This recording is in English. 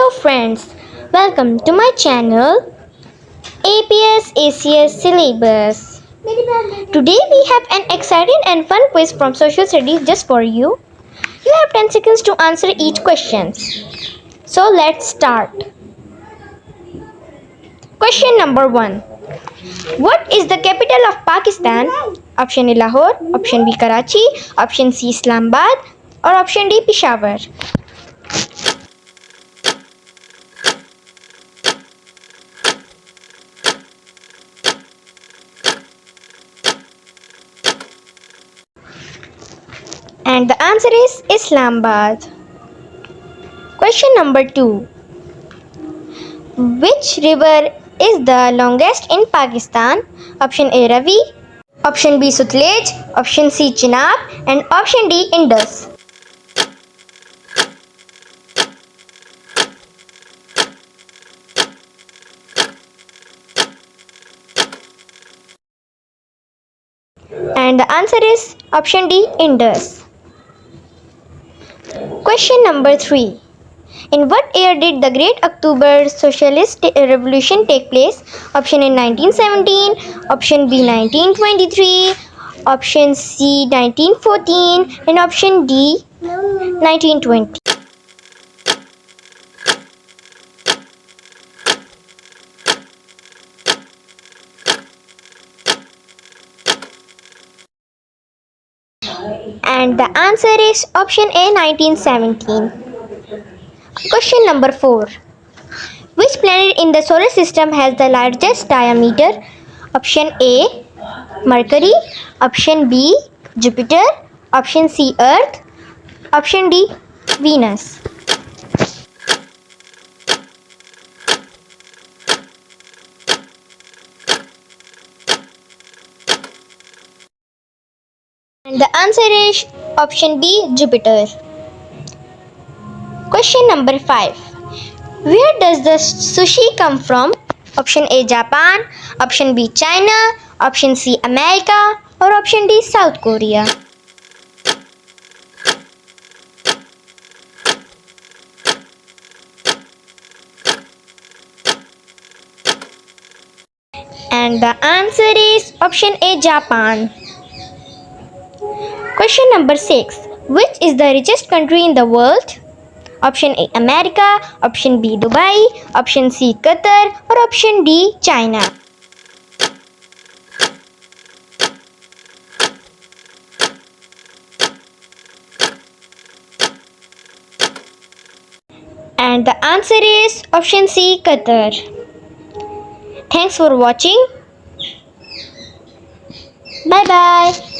Hello friends, welcome to my channel APSACS Syllabus. Today we have an exciting and fun quiz from Social Studies just for you. You have 10 seconds to answer each question. So let's start. Question number 1. What is the capital of Pakistan? Option A Lahore, Option B Karachi, Option C Islamabad or Option D Peshawar? And the answer is Islamabad. Question number 2. Which river is the longest in Pakistan? Option A Ravi, Option B Sutlej, Option C Chenab and Option D Indus. And the answer is Option D Indus. Question number 3. In what year did the Great October Socialist Revolution take place? Option A 1917, Option B 1923, Option C 1914 and Option D 1920. And the answer is Option A 1917. Question number 4. Which planet in the solar system has the largest diameter? Option A Mercury, Option B Jupiter, Option C Earth, Option D Venus. And the answer is Option B Jupiter. Question number 5. Where does the sushi come from? Option A Japan, Option B China, Option C America or Option D South Korea? And the answer is Option A Japan. Question number 6. Which is the richest country in the world? Option A America, Option B Dubai, Option C Qatar or Option D China? And the answer is Option C Qatar. Thanks for watching. Bye bye.